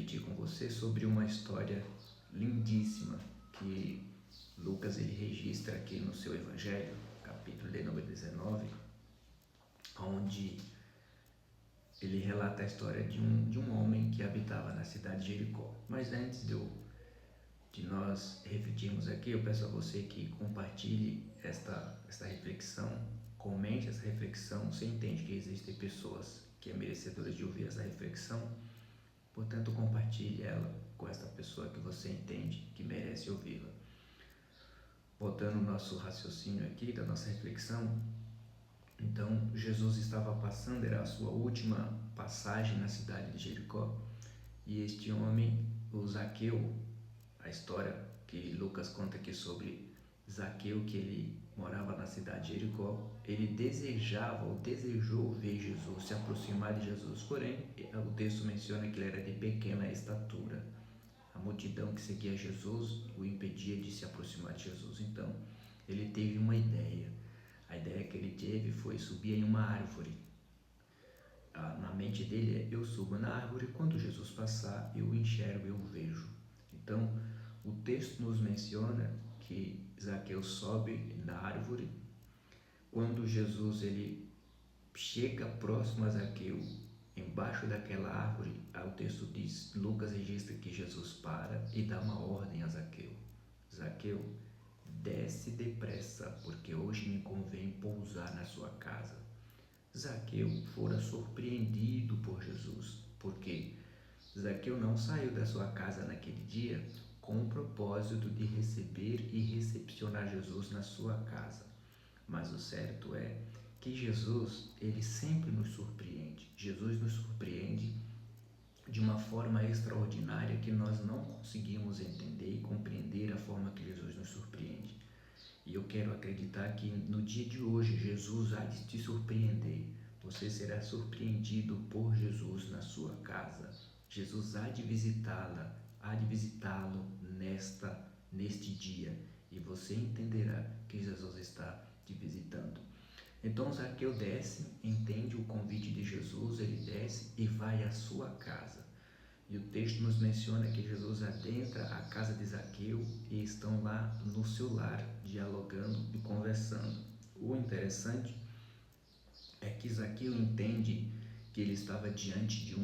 refletir com você sobre uma história lindíssima que Lucas ele registra aqui no seu Evangelho, capítulo de número 19, onde ele relata a história de um homem que habitava na cidade de Jericó. Mas antes de nós refletirmos aqui, eu peço a você que compartilhe esta reflexão, comente essa reflexão. Você entende que existem pessoas que é merecedoras de ouvir essa reflexão, portanto compartilhe ela com essa pessoa que você entende que merece ouvi-la. Voltando o nosso raciocínio aqui, da nossa reflexão, então Jesus estava passando, era a sua última passagem na cidade de Jericó, e este homem, o Zaqueu, a história que Lucas conta aqui sobre Zaqueu, que ele morava na cidade de Jericó, ele desejava ou desejou ver Jesus, se aproximar de Jesus, porém o texto menciona que ele era de pequena estatura. A multidão que seguia Jesus o impedia de se aproximar de Jesus. Então ele teve uma ideia. A ideia que ele teve foi subir em uma árvore. Na mente dele é: eu subo na árvore, quando Jesus passar eu o enxergo, eu o vejo. Então o texto nos menciona que Zaqueu sobe na árvore. Quando Jesus ele chega próximo a Zaqueu, embaixo daquela árvore, o texto diz, Lucas registra que Jesus para e dá uma ordem a Zaqueu: Zaqueu, desce depressa, porque hoje me convém pousar na sua casa. Zaqueu fora surpreendido por Jesus, porque Zaqueu não saiu da sua casa naquele dia com o propósito de receber e recepcionar Jesus na sua casa. Mas o certo é que Jesus, ele sempre nos surpreende. Jesus nos surpreende de uma forma extraordinária que nós não conseguimos entender e compreender a forma que Jesus nos surpreende. E eu quero acreditar que no dia de hoje Jesus há de te surpreender. Você será surpreendido por Jesus na sua casa. Jesus há de visitá-la, há de visitá-lo neste dia, e você entenderá que Jesus está te visitando. Então Zaqueu desce, entende o convite de Jesus, ele desce e vai à sua casa. E o texto nos menciona que Jesus adentra a casa de Zaqueu e estão lá no seu lar, dialogando e conversando. O interessante é que Zaqueu entende que ele estava diante de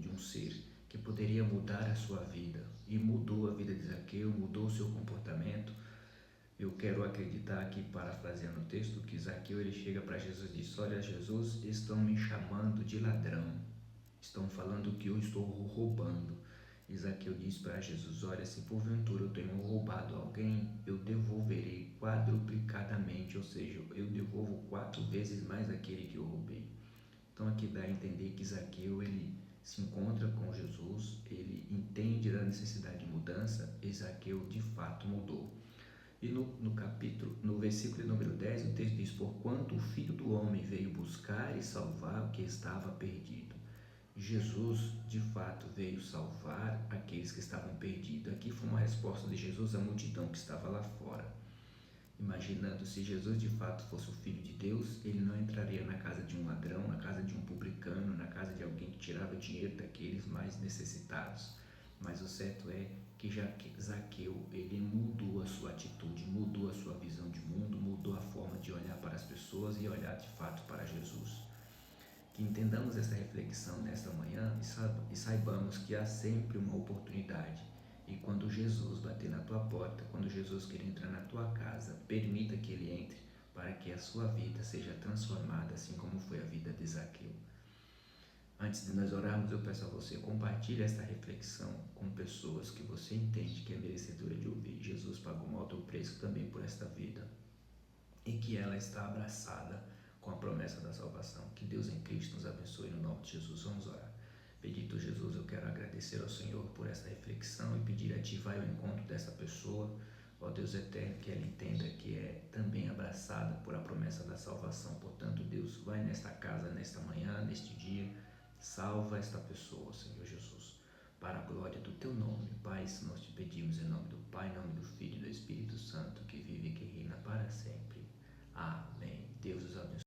um ser que poderia mudar a sua vida, e mudou a vida de Zaqueu, mudou o seu comportamento. Eu quero acreditar aqui, parafraseando o texto, que Zaqueu ele chega para Jesus e diz: olha, Jesus, estão me chamando de ladrão, estão falando que eu estou roubando. E Zaqueu diz para Jesus: olha, se porventura eu tenho roubado alguém, eu devolverei quadruplicadamente, ou seja, eu devolvo 4 vezes mais aquele que eu roubei. Então aqui dá a entender que Zaqueu ele se encontra com Jesus, ele entende da necessidade de mudança, e Zaqueu de fato mudou. E no versículo número 10, o texto diz: porquanto o Filho do Homem veio buscar e salvar o que estava perdido. Jesus de fato veio salvar aqueles que estavam perdidos. Aqui foi uma resposta de Jesus à multidão que estava lá fora, imaginando: se Jesus de fato fosse o Filho de Deus, ele não entraria na casa de um ladrão, na casa de um publicano, na casa de alguém que tirava dinheiro daqueles mais necessitados. Mas o certo é que Zaqueu ele mudou a sua atitude, mudou a sua visão de mundo, mudou a forma de olhar para as pessoas e olhar de fato para Jesus. Que entendamos essa reflexão nesta manhã e saibamos que há sempre uma oportunidade. E quando Jesus bater na tua porta, quando Jesus querer entrar na tua casa, permita que ele entre, para que a sua vida seja transformada, assim como foi a vida de Zaqueu. Antes de nós orarmos, eu peço a você: compartilhe esta reflexão com pessoas que você entende que é merecedora de ouvir. Jesus pagou um alto preço também por esta vida, e que ela está abraçada com a promessa da salvação. Que Deus em Cristo nos abençoe no nome de Jesus. Vamos orar. Bendito Jesus, eu quero agradecer ao Senhor por essa reflexão e pedir a Ti: vai ao encontro dessa pessoa, ó Deus eterno, que ela entenda que é também abraçada por a promessa da salvação. Portanto, Deus, vai nesta casa, nesta manhã, neste dia, salva esta pessoa, Senhor Jesus, para a glória do Teu nome. Pai, se nós te pedimos em nome do Pai, em nome do Filho e do Espírito Santo, que vive e que reina para sempre. Amém. Deus os abençoe.